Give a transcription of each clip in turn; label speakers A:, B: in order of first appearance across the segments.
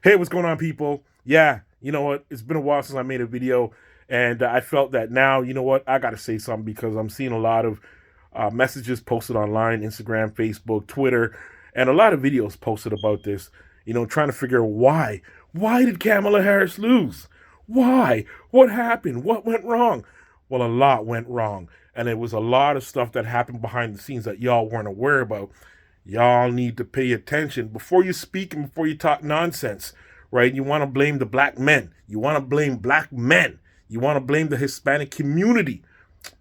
A: Hey, what's going on, people? Yeah, you know what? It's been a while since I made a video, and I felt that now, you know what? I got to say something because I'm seeing a lot of messages posted online, Instagram, Facebook, Twitter, and a lot of videos posted about this, trying to figure out why. Why did Kamala Harris lose? Why? What happened? What went wrong? Well, a lot went wrong, and it was a lot of stuff that happened behind the scenes that y'all weren't aware about. Y'all need to pay attention before you speak and before you talk nonsense, right? You want to blame the black men. You want to blame black men. You want to blame the Hispanic community.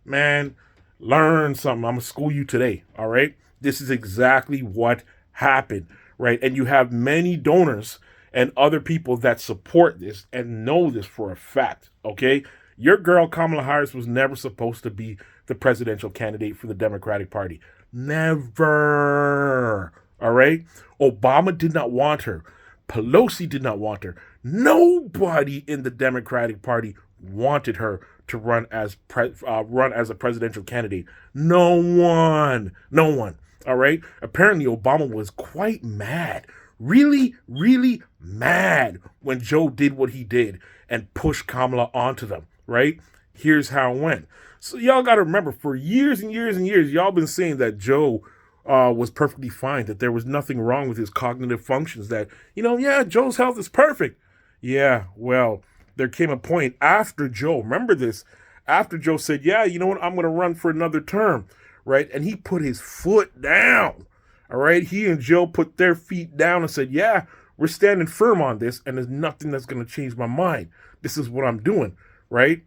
A: Man, learn something. I'm going to school you today, all right? This is exactly what happened, right? And you have many donors and other people that support this and know this for a fact, okay? Your girl, Kamala Harris, was never supposed to be the presidential candidate for the Democratic Party. Never. All right? Obama did not want her. Pelosi did not want her. Nobody in the Democratic Party wanted her to run as a presidential candidate. No one. No one. All right? Apparently, Obama was quite mad. Really, really mad when Joe did what he did and pushed Kamala onto them, right? Here's how it went. So y'all got to remember, for years and years and years, y'all been saying that Joe was perfectly fine, that there was nothing wrong with his cognitive functions, that, yeah, Joe's health is perfect. Yeah, well, there came a point after Joe, remember this, after Joe said, yeah, you know what, I'm going to run for another term, right? And he put his foot down, all right? He and Joe put their feet down and said, yeah, we're standing firm on this, and there's nothing that's going to change my mind. This is what I'm doing, right?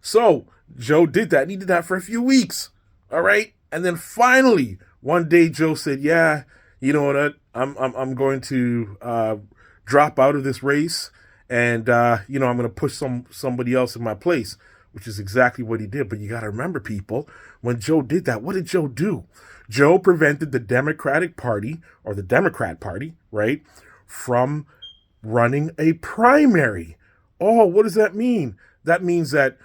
A: So Joe did that, and he did that for a few weeks, all right? And then finally, one day Joe said, yeah, you know what, I'm going to drop out of this race, and, I'm going to push somebody else in my place, which is exactly what he did. But you got to remember, people, when Joe did that, what did Joe do? Joe prevented the Democratic Party, or the Democrat Party, right, from running a primary. Oh, what does that mean? That means that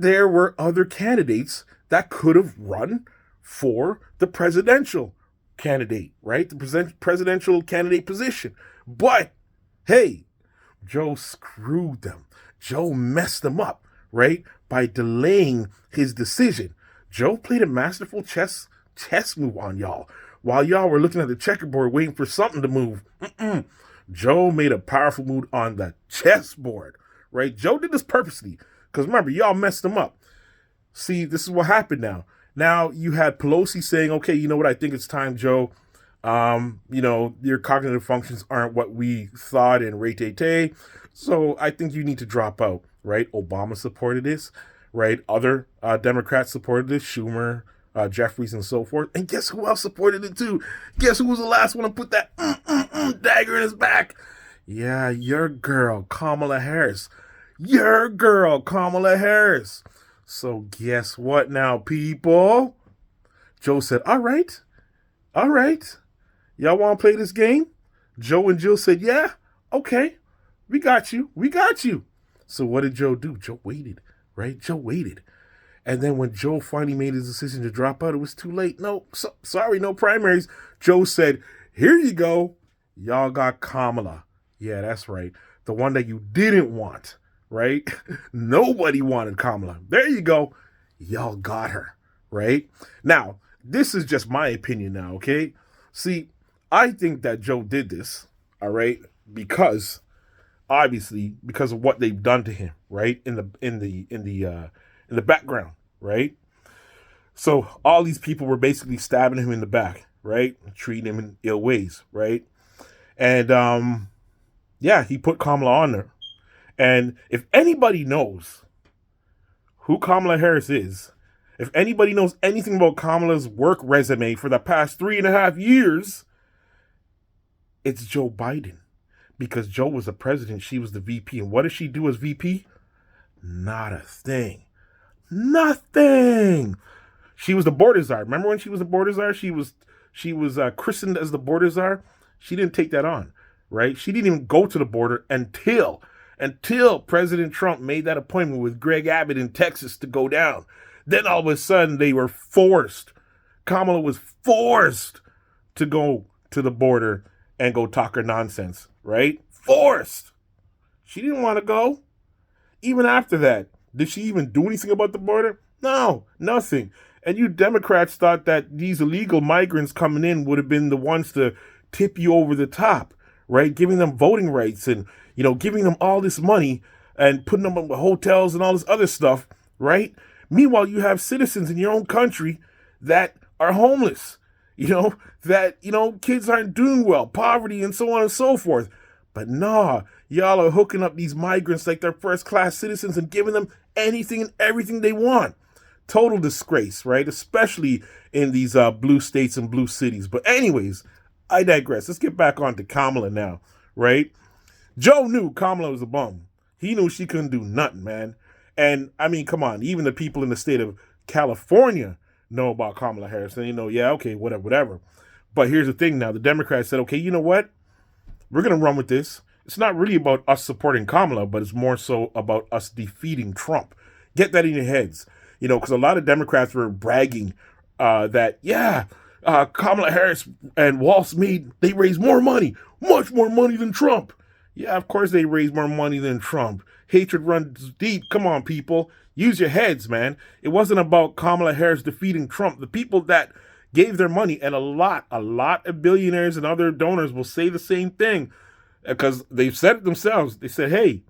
A: there were other candidates that could have run for the presidential candidate, right? The presidential candidate position. But, hey, Joe screwed them. Joe messed them up, right? By delaying his decision. Joe played a masterful chess move on y'all. While y'all were looking at the checkerboard waiting for something to move, Joe made a powerful move on the chessboard, right? Joe did this purposely. Because remember, y'all messed him up. See, this is what happened now. Now you had Pelosi saying, okay, you know what, I think it's time, Joe. Your cognitive functions aren't what we thought and rate. So I think you need to drop out, right? Obama supported this, right? Other Democrats supported this, Schumer, Jeffries, and so forth. And guess who else supported it too? Guess who was the last one to put that dagger in his back? Yeah, your girl, Kamala Harris. Your girl, Kamala Harris. So guess what now, people? Joe said, all right. Y'all want to play this game? Joe and Jill said, yeah, okay. We got you. So what did Joe do? Joe waited, right? Joe waited. And then when Joe finally made his decision to drop out, it was too late. No, sorry, no primaries. Joe said, here you go. Y'all got Kamala. Yeah, that's right. The one that you didn't want. Right? Nobody wanted Kamala. There you go. Y'all got her. Right? Now, this is just my opinion now, okay? See, I think that Joe did this, all right, because of what they've done to him, right? In the background, right? So all these people were basically stabbing him in the back, right? Treating him in ill ways, right? And he put Kamala on there. And if anybody knows who Kamala Harris is, if anybody knows anything about Kamala's work resume for the past 3.5 years, it's Joe Biden. Because Joe was the president, she was the VP. And what does she do as VP? Not a thing. Nothing. She was the border czar. Remember when she was the border czar? She was christened as the border czar. She didn't take that on, right? She didn't even go to the border until President Trump made that appointment with Greg Abbott in Texas to go down. Then all of a sudden they were Kamala was forced to go to the border and go talk her nonsense, right? Forced. She didn't want to go. Even after that, did she even do anything about the border? No, nothing. And you Democrats thought that these illegal migrants coming in would have been the ones to tip you over the top, right? Giving them voting rights and, giving them all this money and putting them in hotels and all this other stuff, right? Meanwhile, you have citizens in your own country that are homeless, that, kids aren't doing well, poverty and so on and so forth. But nah, y'all are hooking up these migrants like they're first-class citizens and giving them anything and everything they want. Total disgrace, right? Especially in these blue states and blue cities. But anyways, I digress. Let's get back on to Kamala now, right? Joe knew Kamala was a bum. He knew she couldn't do nothing, man. And, I mean, come on. Even the people in the state of California know about Kamala Harris. And yeah, okay, whatever. But here's the thing now. The Democrats said, okay, you know what? We're going to run with this. It's not really about us supporting Kamala, but it's more so about us defeating Trump. Get that in your heads. Because a lot of Democrats were bragging that, Kamala Harris and Wall Smith, they raised more money, much more money than Trump. Yeah, of course they raised more money than Trump. Hatred runs deep. Come on, people. Use your heads, man. It wasn't about Kamala Harris defeating Trump. The people that gave their money, and a lot of billionaires and other donors will say the same thing because they've said it themselves. They said, hey,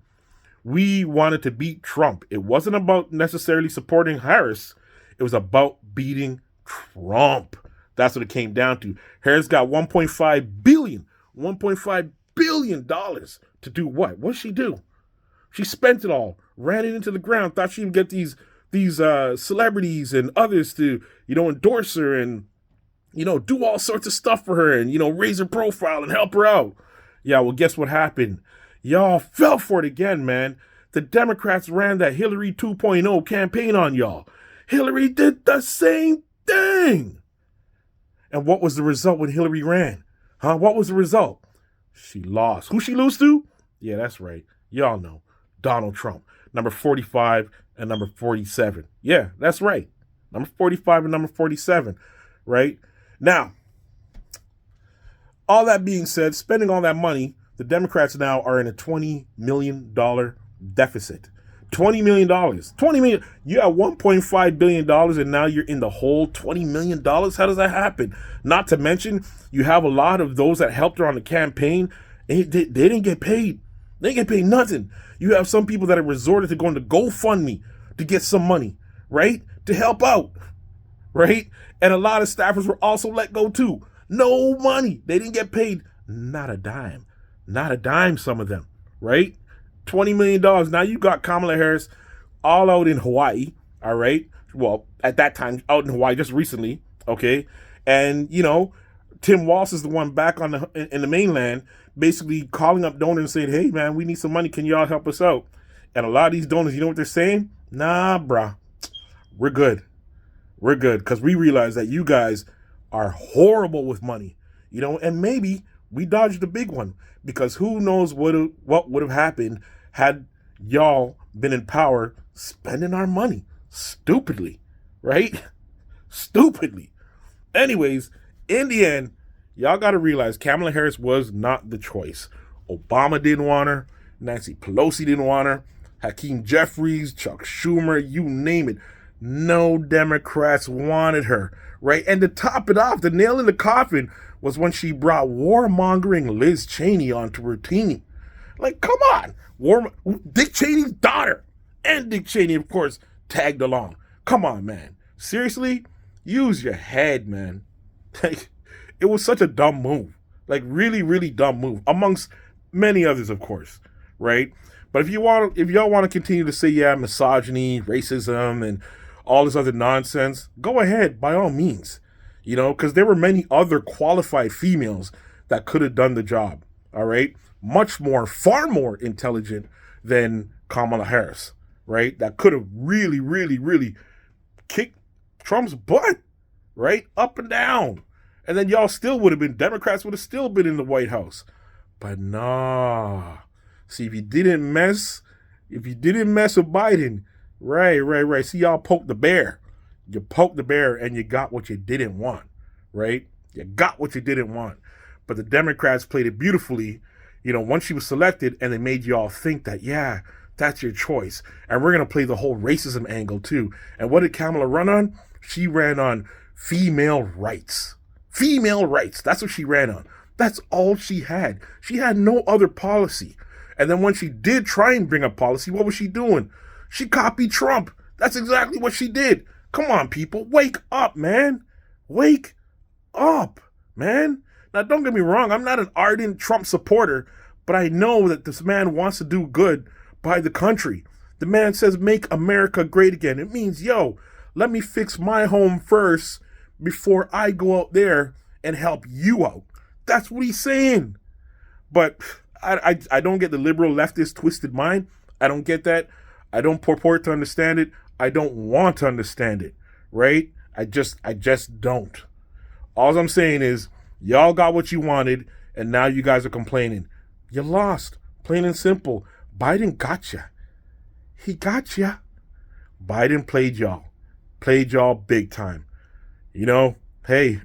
A: we wanted to beat Trump. It wasn't about necessarily supporting Harris. It was about beating Trump. That's what it came down to. Harris got $1.5 billion to do what? What did she do? She spent it all, ran it into the ground, thought she'd get these celebrities and others to, endorse her and, do all sorts of stuff for her and, raise her profile and help her out. Yeah, well, guess what happened? Y'all fell for it again, man. The Democrats ran that Hillary 2.0 campaign on y'all. Hillary did the same thing. And what was the result when Hillary ran? What was the result? She lost. Who she lose to? Yeah, that's right. Y'all know. Donald Trump. Number 45 and number 47. Yeah, that's right. Number 45 and number 47. Right? Now, all that being said, spending all that money, the Democrats now are in a $20 million deficit. $20 million. $20 million. You have $1.5 billion and now you're in the whole $20 million. How does that happen? Not to mention, you have a lot of those that helped her on the campaign. They didn't get paid. They didn't get paid nothing. You have some people that have resorted to going to GoFundMe to get some money, right? To help out, right? And a lot of staffers were also let go too. No money. They didn't get paid. Not a dime. Not a dime, some of them, right? $20 million. Now you got Kamala Harris all out in Hawaii, all right? Well, at that time, out in Hawaii just recently, okay? And, Tim Walz is the one back on in the mainland basically calling up donors and saying, hey, man, we need some money. Can y'all help us out? And a lot of these donors, you know what they're saying? Nah, bruh. We're good. We're good because we realize that you guys are horrible with money, and maybe we dodged the big one because who knows what would have happened had y'all been in power spending our money stupidly, right? Stupidly. Anyways, in the end, y'all got to realize Kamala Harris was not the choice. Obama didn't want her. Nancy Pelosi didn't want her. Hakeem Jeffries, Chuck Schumer, you name it. No Democrats wanted her, right? And to top it off, the nail in the coffin was when she brought warmongering Liz Cheney onto her team. Like, come on. Dick Cheney's daughter and Dick Cheney, of course, tagged along. Come on, man. Seriously? Use your head, man. Like, it was such a dumb move. Like, really, really dumb move. Amongst many others, of course, right? But if y'all want to continue to say, yeah, misogyny, racism, and all this other nonsense, go ahead, by all means. Because there were many other qualified females that could have done the job, all right? Far more intelligent than Kamala Harris, right? That could have really, really, really kicked Trump's butt, right? Up and down. And then Democrats would have still been in the White House. But nah. See, if you didn't mess with Biden, right. See, y'all poked the bear. You poked the bear and you got what you didn't want, right? You got what you didn't want. But the Democrats played it beautifully, once she was selected, and they made you all think that, yeah, that's your choice. And we're going to play the whole racism angle too. And what did Kamala run on? She ran on female rights. Female rights. That's what she ran on. That's all she had. She had no other policy. And then when she did try and bring up policy, what was she doing? She copied Trump. That's exactly what she did. Come on, people. Wake up, man. Wake up, man. Now, don't get me wrong. I'm not an ardent Trump supporter, but I know that this man wants to do good by the country. The man says, make America great again. It means, let me fix my home first before I go out there and help you out. That's what he's saying. But I don't get the liberal leftist twisted mind. I don't get that. I don't purport to understand it. I don't want to understand it, right? I just don't. All I'm saying is, y'all got what you wanted, and now you guys are complaining. You lost, plain and simple. Biden got you. He got you. Biden played y'all big time. Hey,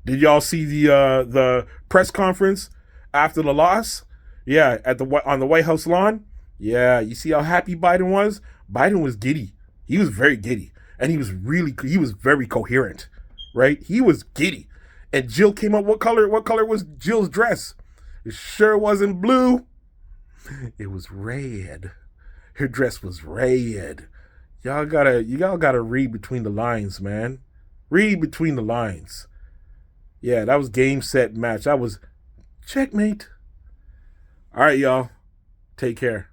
A: did y'all see the press conference after the loss? Yeah, on the White House lawn. Yeah, you see how happy Biden was? Biden was giddy. He was very giddy, and he was very coherent, right? He was giddy. And Jill came up. What color was Jill's dress? It sure wasn't blue. It was red. Her dress was red. Y'all gotta read between the lines, man. Read between the lines. Yeah, that was game, set, match. That was checkmate. All right, y'all. Take care.